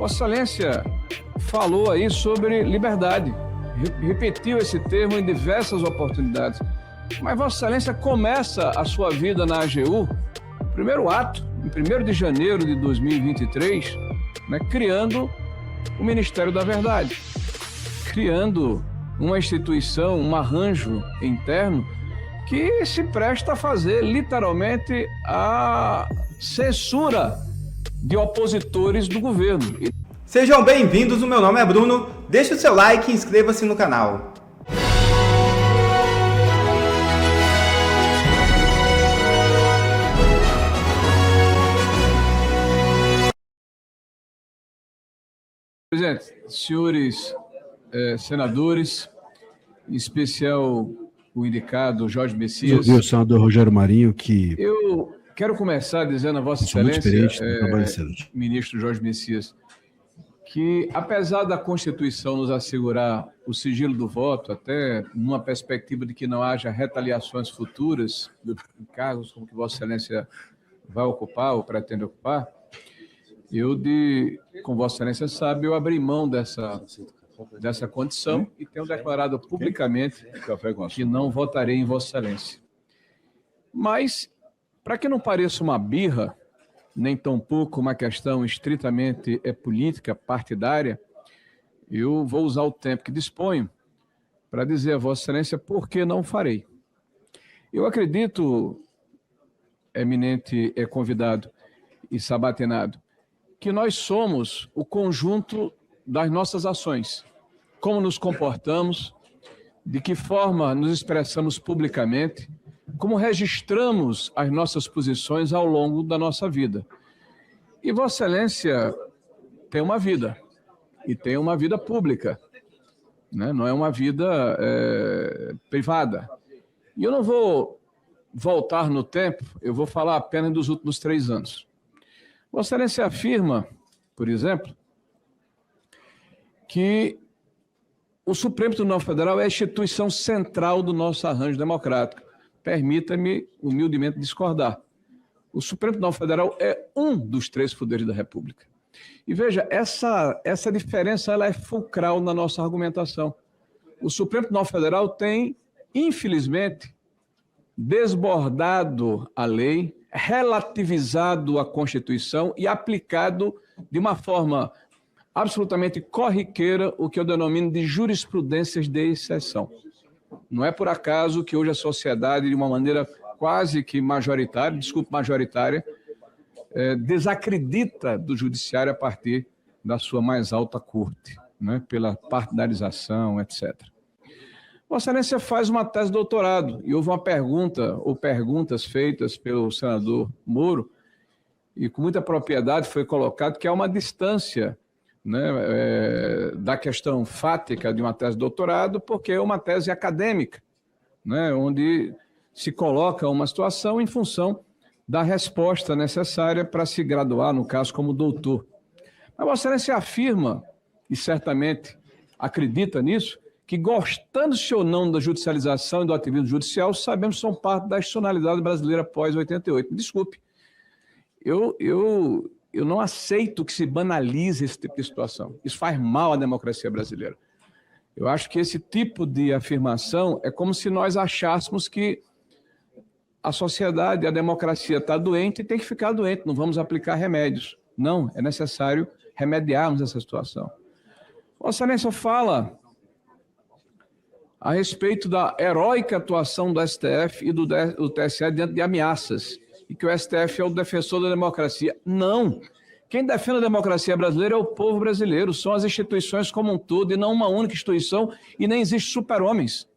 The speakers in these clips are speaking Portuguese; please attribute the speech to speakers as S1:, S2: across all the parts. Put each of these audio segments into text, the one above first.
S1: Vossa Excelência falou aí sobre liberdade, repetiu esse termo em diversas oportunidades. Mas Vossa Excelência começa a sua vida na AGU, primeiro ato, em 1º de janeiro de 2023, criando o Ministério da Verdade, criando uma instituição, um arranjo interno que se presta a fazer literalmente a censura de opositores do governo.
S2: Sejam bem-vindos, o meu nome é Bruno, deixe o seu like e inscreva-se no canal.
S1: Presidente, senhores senadores, em especial o indicado Jorge Messias.
S3: E o senador Rogério Marinho, que...
S1: Eu quero começar dizendo a Vossa Excelência, ministro Jorge Messias, que apesar da Constituição nos assegurar o sigilo do voto, até numa perspectiva de que não haja retaliações futuras em cargos como que Vossa Excelência vai ocupar ou pretende ocupar, como Vossa Excelência sabe, eu abri mão dessa condição e tenho declarado publicamente que não votarei em Vossa Excelência. Mas, para que não pareça uma birra, nem tampouco uma questão estritamente política, partidária, eu vou usar o tempo que disponho para dizer a Vossa Excelência por que não farei. Eu acredito, eminente convidado e sabatinado, que nós somos o conjunto das nossas ações, como nos comportamos, de que forma nos expressamos publicamente, como registramos as nossas posições ao longo da nossa vida. E Vossa Excelência tem uma vida, e tem uma vida pública, não é uma vida privada. E eu não vou voltar no tempo, eu vou falar apenas dos últimos 3 anos. Vossa Excelência afirma, por exemplo, que o Supremo Tribunal Federal é a instituição central do nosso arranjo democrático. Permita-me humildemente discordar. O Supremo Tribunal Federal é um dos 3 poderes da República. E veja, essa diferença ela é fulcral na nossa argumentação. O Supremo Tribunal Federal tem, infelizmente, desbordado a lei, relativizado a Constituição e aplicado de uma forma absolutamente corriqueira o que eu denomino de jurisprudências de exceção. Não é por acaso que hoje a sociedade, de uma maneira quase que majoritária, desacredita do judiciário a partir da sua mais alta corte, pela partidarização, etc. Vossa Excelência faz uma tese de doutorado e houve uma pergunta ou perguntas feitas pelo senador Moro e com muita propriedade foi colocado que há uma distância da questão fática de uma tese de doutorado, porque é uma tese acadêmica, onde se coloca uma situação em função da resposta necessária para se graduar, no caso, como doutor. Mas Vossa Excelência afirma, e certamente acredita nisso, que gostando-se ou não da judicialização e do ativismo judicial, sabemos que são parte da institucionalidade brasileira pós-88. Me desculpe, eu não aceito que se banalize esse tipo de situação. Isso faz mal à democracia brasileira. Eu acho que esse tipo de afirmação é como se nós achássemos que a sociedade, a democracia está doente e tem que ficar doente, não vamos aplicar remédios. Não, é necessário remediarmos essa situação. Vossa Excelência fala a respeito da heróica atuação do STF e do TSE diante de ameaças, e que o STF é o defensor da democracia. Não! Quem defende a democracia brasileira é o povo brasileiro, são as instituições como um todo, e não uma única instituição, e nem existem super-homens.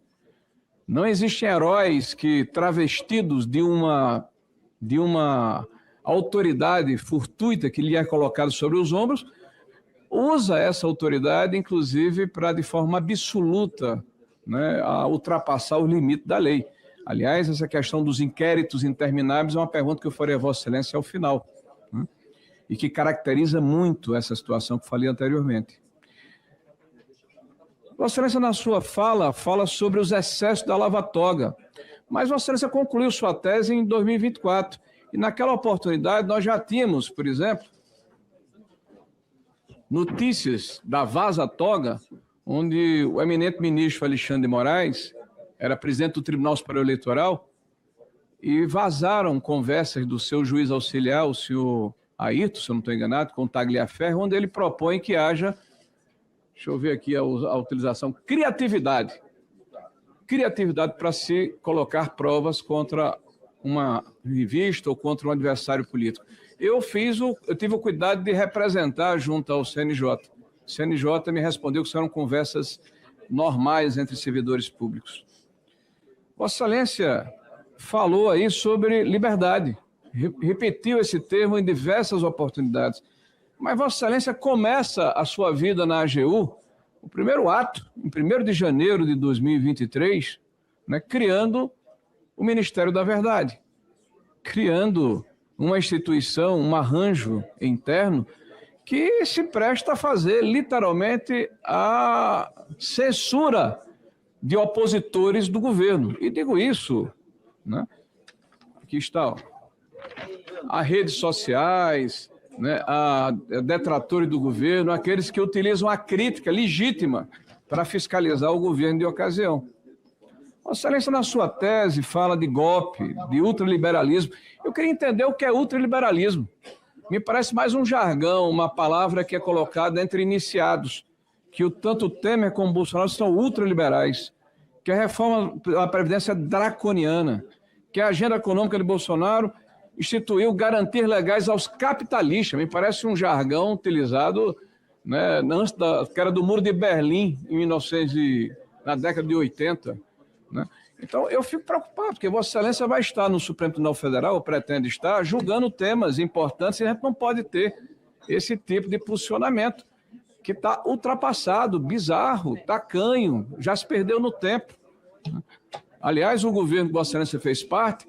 S1: Não existem heróis que, travestidos de uma autoridade fortuita que lhe é colocada sobre os ombros, usa essa autoridade, inclusive, para, de forma absoluta, a ultrapassar o limite da lei. Aliás, essa questão dos inquéritos intermináveis é uma pergunta que eu farei a Vossa Excelência ao final, e que caracteriza muito essa situação que falei anteriormente. Vossa Excelência, na sua fala sobre os excessos da Lava Toga, mas Vossa Excelência concluiu sua tese em 2024, e naquela oportunidade nós já tínhamos, por exemplo, notícias da Vaza Toga, onde o eminente ministro Alexandre de Moraes era presidente do Tribunal Superior Eleitoral, e vazaram conversas do seu juiz auxiliar, o senhor Ayrton, se eu não estou enganado, com o Tagliaferro, onde ele propõe que haja, deixa eu ver aqui a utilização, criatividade para se colocar provas contra uma revista ou contra um adversário político. Eu tive o cuidado de representar junto ao CNJ. O CNJ me respondeu que eram conversas normais entre servidores públicos. Vossa Excelência falou aí sobre liberdade, repetiu esse termo em diversas oportunidades. Mas Vossa Excelência começa a sua vida na AGU, o primeiro ato, em 1º de janeiro de 2023, né, criando o Ministério da Verdade, criando uma instituição, um arranjo interno que se presta a fazer literalmente a censura de opositores do governo. E digo isso, né? Aqui está, ó, as redes sociais, né, a detratores do governo, aqueles que utilizam a crítica legítima para fiscalizar o governo de ocasião. Vossa Excelência, na sua tese, fala de golpe, de ultraliberalismo. Eu queria entender o que é ultraliberalismo. Me parece mais um jargão, uma palavra que é colocada entre iniciados, que tanto o Temer como o Bolsonaro são ultraliberais, que a reforma da Previdência é draconiana, que a agenda econômica de Bolsonaro instituiu garantias legais aos capitalistas. Me parece um jargão utilizado, né, antes que era do Muro de Berlim, na década de 80. Né? Então, eu fico preocupado, porque Vossa Excelência vai estar no Supremo Tribunal Federal, ou pretende estar, julgando temas importantes, e a gente não pode ter esse tipo de posicionamento, que está ultrapassado, bizarro, tacanho, já se perdeu no tempo. Aliás, o governo que Vossa Excelência fez parte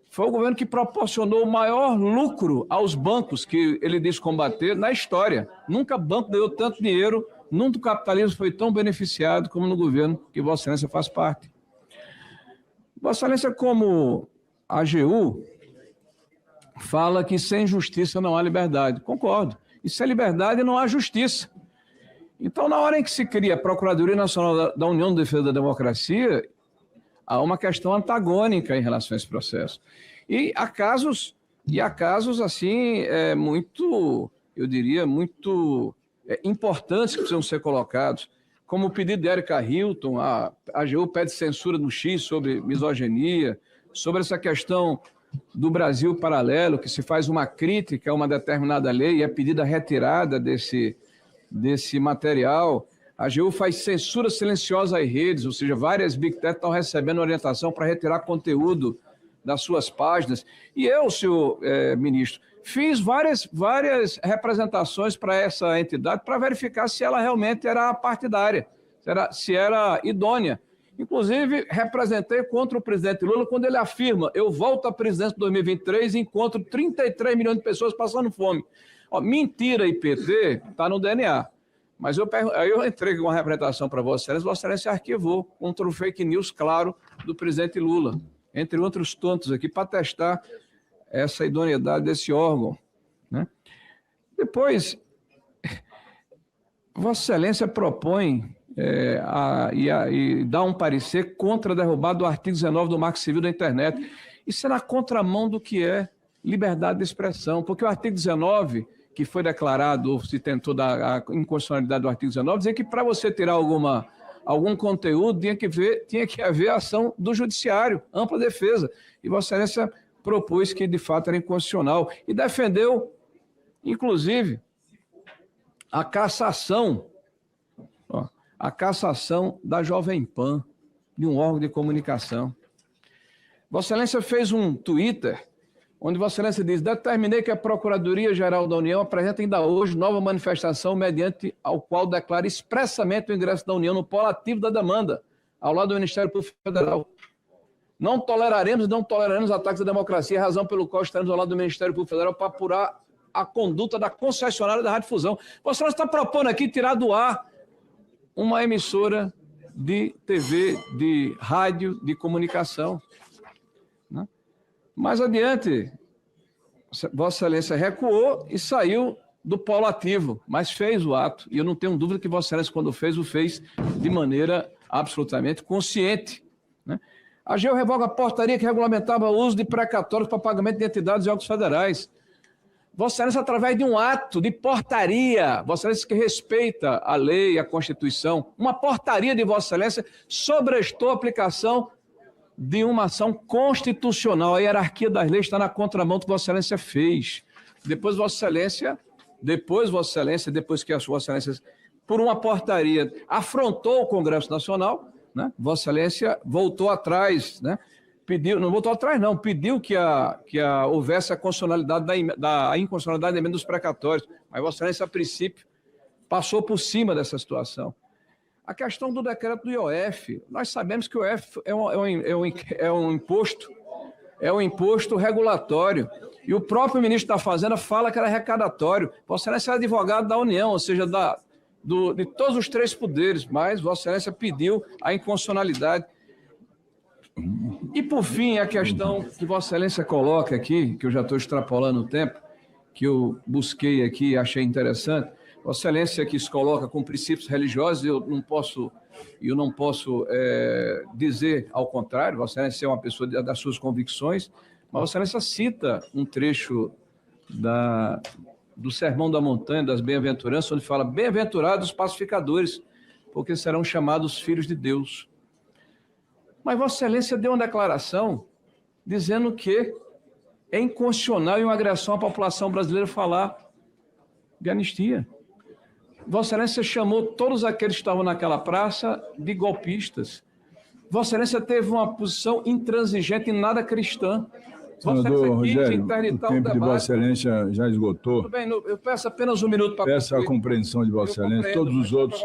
S1: foi o governo que proporcionou o maior lucro aos bancos que ele diz combater na história. Nunca banco ganhou tanto dinheiro, nunca o capitalismo foi tão beneficiado como no governo que Vossa Excelência faz parte. Vossa Excelência, como AGU, fala que sem justiça não há liberdade. Concordo. E sem liberdade não há justiça. Então, na hora em que se cria a Procuradoria Nacional da União de Defesa da Democracia, há uma questão antagônica em relação a esse processo. E há casos assim, eu diria, muito importantes que precisam ser colocados, como o pedido de Érica Hilton, a AGU pede censura no X sobre misoginia, sobre essa questão do Brasil paralelo, que se faz uma crítica a uma determinada lei e é pedida a retirada desse material. A AGU faz censura silenciosa às redes, ou seja, várias Big Tech estão recebendo orientação para retirar conteúdo das suas páginas. E eu, senhor ministro, fiz várias representações para essa entidade para verificar se ela realmente era partidária, se era idônea. Inclusive, representei contra o presidente Lula quando ele afirma: eu volto à presidência em 2023 e encontro 33 milhões de pessoas passando fome. Ó, mentira e PT está no DNA. Mas aí eu entreguei uma representação para Vossa Excelência arquivou contra o fake news claro do presidente Lula, entre outros tantos aqui, para testar essa idoneidade desse órgão. Né? Depois, Vossa Excelência propõe e dá um parecer contra a derrubada do artigo 19 do Marco Civil da Internet. Isso é na contramão do que é liberdade de expressão, porque o artigo 19, que foi declarado, ou se tentou dar a inconstitucionalidade do artigo 19, dizia que para você tirar algum conteúdo tinha que haver ação do judiciário, ampla defesa. E Vossa Excelência propôs que de fato era inconstitucional e defendeu, inclusive, a cassação da Jovem Pan, de um órgão de comunicação. Vossa Excelência fez um Twitter onde Vossa Excelência diz: determinei que a Procuradoria-Geral da União apresente ainda hoje nova manifestação mediante ao qual declara expressamente o ingresso da União no polo ativo da demanda, ao lado do Ministério Público Federal. Não toleraremos ataques à democracia, razão pelo qual estaremos ao lado do Ministério Público Federal para apurar a conduta da concessionária da Radiodifusão. Vossa Excelência está propondo aqui tirar do ar uma emissora de TV, de rádio, de comunicação. Mais adiante, Vossa Excelência recuou e saiu do polo ativo, mas fez o ato. E eu não tenho dúvida que Vossa Excelência, quando fez, o fez de maneira absolutamente consciente, né? A AGU revoga a portaria que regulamentava o uso de precatórios para pagamento de entidades e órgãos federais. Vossa Excelência, através de um ato de portaria, Vossa Excelência que respeita a lei, a Constituição, uma portaria de Vossa Excelência sobrestou a aplicação de uma ação constitucional. A hierarquia das leis está na contramão do que Vossa Excelência fez. Depois que a Vossa Excelência, por uma portaria, afrontou o Congresso Nacional, né? Vossa Excelência voltou atrás, né? Pediu que houvesse a constitucionalidade da inconstitucionalidade da emenda dos precatórios, mas Vossa Excelência, a princípio, passou por cima dessa situação. A questão do decreto do IOF, nós sabemos que o IOF é um imposto regulatório, e o próprio ministro da Fazenda fala que era arrecadatório. Vossa Excelência é advogado da União, ou seja, de todos os três poderes, mas Vossa Excelência pediu a inconstitucionalidade. E, por fim, a questão que Vossa Excelência coloca aqui, que eu já estou extrapolando o tempo, que eu busquei aqui e achei interessante. Vossa Excelência que se coloca com princípios religiosos, eu não posso dizer ao contrário. Vossa Excelência é uma pessoa das suas convicções, mas Vossa Excelência cita um trecho do Sermão da Montanha, das Bem-aventuranças, onde fala: bem-aventurados os pacificadores, porque serão chamados filhos de Deus. Mas Vossa Excelência deu uma declaração dizendo que é inconstitucional e uma agressão à população brasileira falar de anistia. Vossa Excelência chamou todos aqueles que estavam naquela praça de golpistas. Vossa Excelência teve uma posição intransigente e nada cristã.
S4: Senador Rogério, o tempo de Vossa Excelência já esgotou.
S1: Tudo bem, eu peço apenas um minuto para concluir.
S4: Peço a compreensão de Vossa Excelência. Todos os outros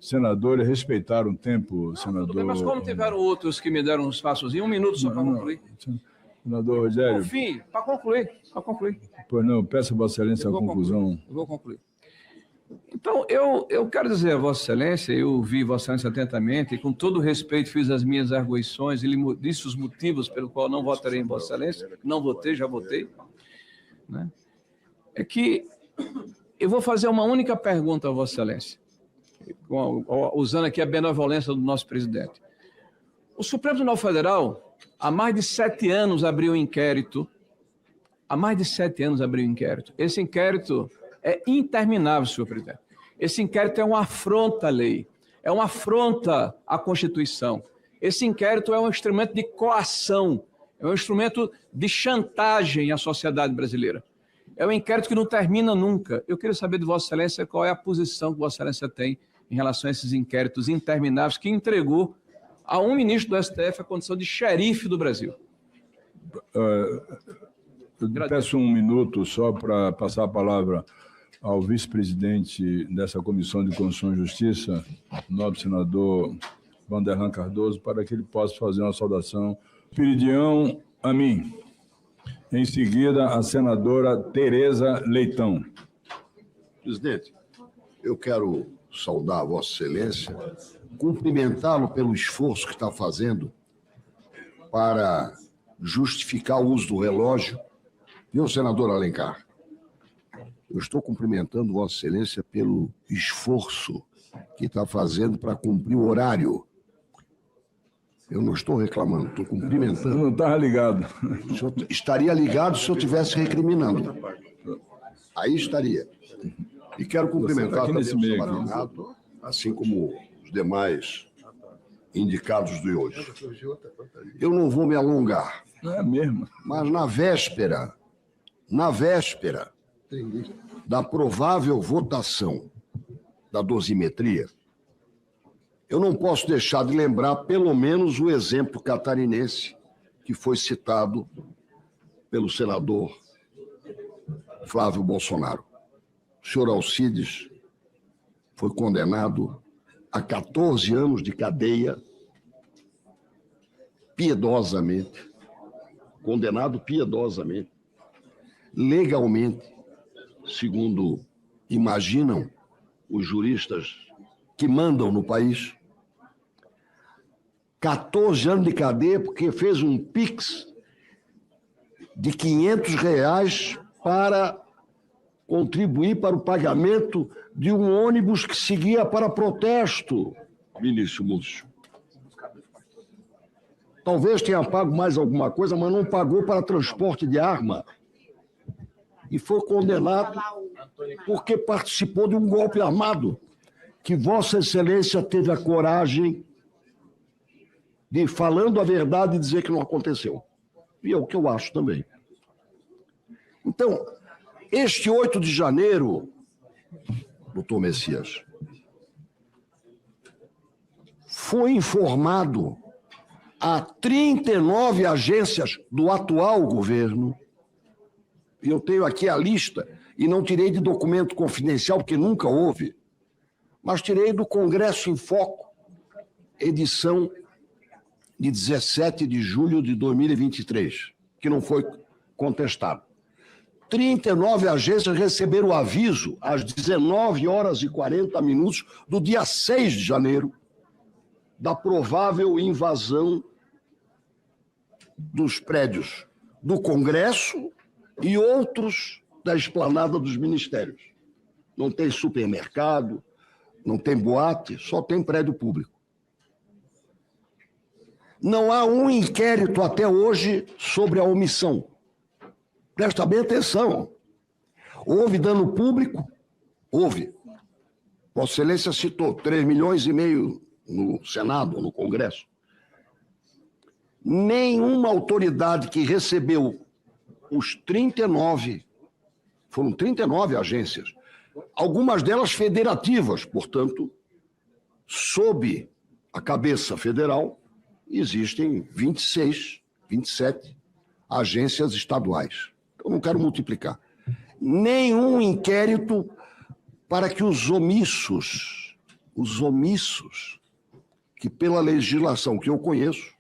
S4: senadores respeitaram o tempo, senador.
S1: Tudo bem, mas como tiveram outros que me deram um espaçozinho, um minuto só para concluir.
S4: Senador Rogério.
S1: Por fim, para concluir.
S4: Pois não, peço a Vossa Excelência a conclusão.
S1: Eu vou concluir. Então, eu quero dizer a Vossa Excelência, eu ouvi Vossa Excelência atentamente, e com todo respeito fiz as minhas arguições, e lhe disse os motivos pelo qual não votarei em Vossa Excelência, não votei, já votei, né? É que eu vou fazer uma única pergunta a Vossa Excelência, usando aqui a benevolência do nosso presidente. O Supremo Tribunal Federal, há mais de 7 anos, abriu um inquérito, Esse inquérito é interminável, senhor presidente. Esse inquérito é uma afronta à lei, é uma afronta à Constituição. Esse inquérito é um instrumento de coação, é um instrumento de chantagem à sociedade brasileira. É um inquérito que não termina nunca. Eu queria saber de Vossa Excelência qual é a posição que Vossa Excelência tem em relação a esses inquéritos intermináveis que entregou a um ministro do STF a condição de xerife do Brasil.
S4: Eu peço um minuto só para passar a palavra ao vice-presidente dessa Comissão de Constituição e Justiça, nobre senador Vanderlan Cardoso, para que ele possa fazer uma saudação. Espiridião Amin. Em seguida, a senadora Tereza Leitão.
S5: Presidente, eu quero saudar a Vossa Excelência, cumprimentá-lo pelo esforço que está fazendo para justificar o uso do relógio. Viu, senador Alencar? Eu estou cumprimentando Vossa Excelência pelo esforço que está fazendo para cumprir o horário. Eu não estou reclamando, estou cumprimentando.
S4: Eu não estava ligado.
S5: O senhor estaria ligado se eu estivesse recriminando. Aí estaria. E quero cumprimentar também o senhor Marinado, assim como os demais indicados de hoje. Eu não vou me alongar.
S4: Não é mesmo?
S5: Mas na véspera da provável votação da dosimetria, eu não posso deixar de lembrar pelo menos o exemplo catarinense que foi citado pelo senador Flávio Bolsonaro. O senhor Alcides foi condenado a 14 anos de cadeia piedosamente, legalmente, segundo imaginam os juristas que mandam no país. 14 anos de cadeia porque fez um Pix de R$500 para contribuir para o pagamento de um ônibus que seguia para protesto, Vinícius Múcio. Talvez tenha pago mais alguma coisa, mas não pagou para transporte de arma. E foi condenado porque participou de um golpe armado, que Vossa Excelência teve a coragem de, falando a verdade, dizer que não aconteceu. E é o que eu acho também. Então, este 8 de janeiro, doutor Messias, foi informado a 39 agências do atual governo, e eu tenho aqui a lista, e não tirei de documento confidencial, porque nunca houve, mas tirei do Congresso em Foco, edição de 17 de julho de 2023, que não foi contestado. 39 agências receberam o aviso às 19h40 do dia 6 de janeiro da provável invasão dos prédios do Congresso e outros da esplanada dos ministérios. Não tem supermercado, não tem boate, só tem prédio público. Não há um inquérito até hoje sobre a omissão. Presta bem atenção. Houve dano público? Houve. Vossa Excelência citou 3,5 milhões no Senado, no Congresso. Nenhuma autoridade que recebeu os 39, foram 39 agências, algumas delas federativas, portanto, sob a cabeça federal, existem 26, 27 agências estaduais. Eu não quero multiplicar. Nenhum inquérito para que os omissos, que pela legislação que eu conheço,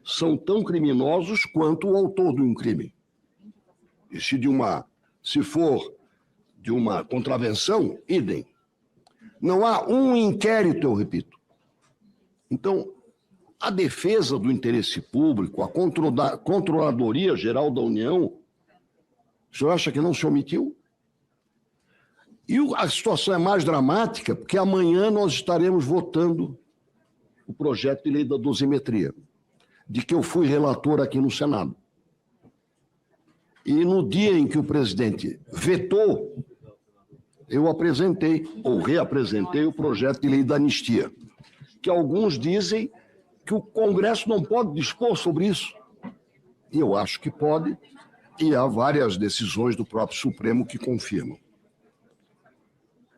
S5: são tão criminosos quanto o autor de um crime. E se for de uma contravenção, idem. Não há um inquérito, eu repito. Então, a defesa do interesse público, a Controladoria Geral da União, o senhor acha que não se omitiu? E a situação é mais dramática, porque amanhã nós estaremos votando o projeto de lei da dosimetria, de que eu fui relator aqui no Senado. E no dia em que o presidente vetou, eu apresentei, ou reapresentei, o projeto de lei da anistia, que alguns dizem que o Congresso não pode dispor sobre isso. E eu acho que pode, e há várias decisões do próprio Supremo que confirmam.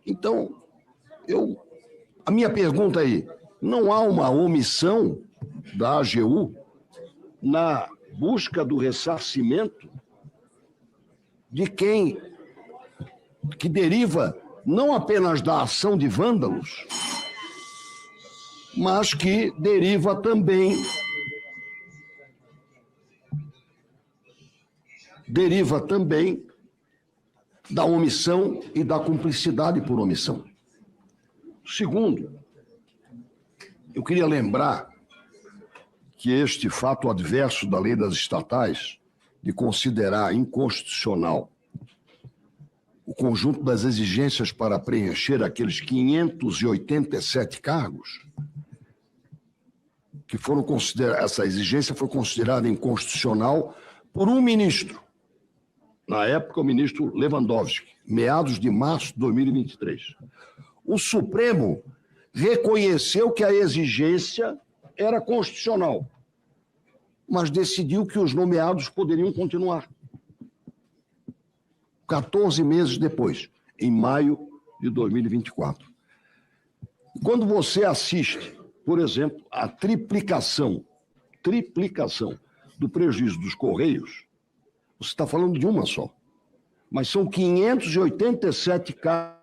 S5: Então, a minha pergunta aí, não há uma omissão da AGU na busca do ressarcimento de quem que deriva não apenas da ação de vândalos, mas que deriva também da omissão e da cumplicidade por omissão. Segundo, eu queria lembrar que este fato adverso da lei das estatais, de considerar inconstitucional o conjunto das exigências para preencher aqueles 587 cargos, que foram considerados, essa exigência foi considerada inconstitucional por um ministro, na época o ministro Lewandowski, meados de março de 2023. O Supremo reconheceu que a exigência era constitucional, mas decidiu que os nomeados poderiam continuar. 14 meses depois, em maio de 2024. Quando você assiste, por exemplo, a triplicação do prejuízo dos Correios, você está falando de uma só, mas são 587 casos.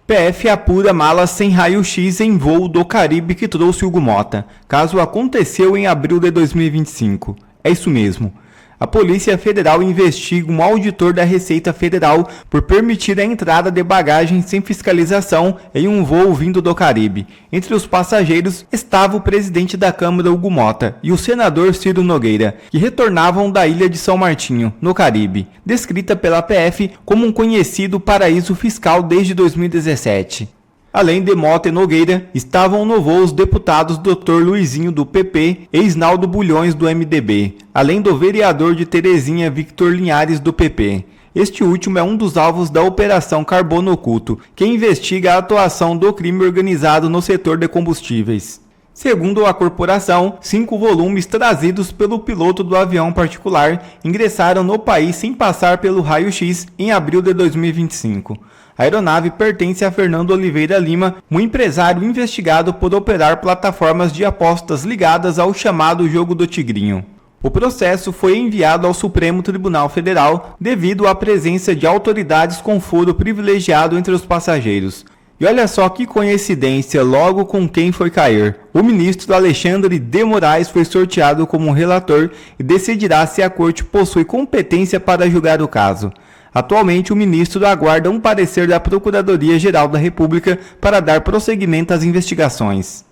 S2: PF apura mala sem raio-x em voo do Caribe que trouxe Hugo Mota. Caso aconteceu em abril de 2025. É isso mesmo. A Polícia Federal investiga um auditor da Receita Federal por permitir a entrada de bagagem sem fiscalização em um voo vindo do Caribe. Entre os passageiros estava o presidente da Câmara, Hugo Mota, e o senador Ciro Nogueira, que retornavam da ilha de São Martinho, no Caribe, descrita pela PF como um conhecido paraíso fiscal desde 2017. Além de Mota e Nogueira, estavam no voo os deputados Dr. Luizinho do PP e Isnaldo Bulhões do MDB, além do vereador de Terezinha Victor Linhares do PP. Este último é um dos alvos da Operação Carbono Oculto, que investiga a atuação do crime organizado no setor de combustíveis. Segundo a corporação, 5 volumes trazidos pelo piloto do avião particular ingressaram no país sem passar pelo raio-x em abril de 2025. A aeronave pertence a Fernando Oliveira Lima, um empresário investigado por operar plataformas de apostas ligadas ao chamado Jogo do Tigrinho. O processo foi enviado ao Supremo Tribunal Federal devido à presença de autoridades com foro privilegiado entre os passageiros. E olha só que coincidência, logo com quem foi cair. O ministro Alexandre de Moraes foi sorteado como relator e decidirá se a corte possui competência para julgar o caso. Atualmente, o ministro aguarda um parecer da Procuradoria-Geral da República para dar prosseguimento às investigações.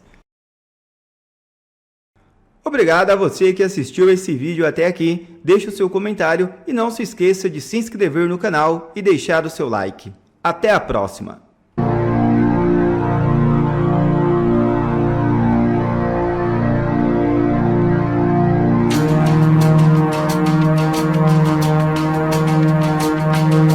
S2: Obrigado a você que assistiu esse vídeo até aqui. Deixe o seu comentário e não se esqueça de se inscrever no canal e deixar o seu like. Até a próxima!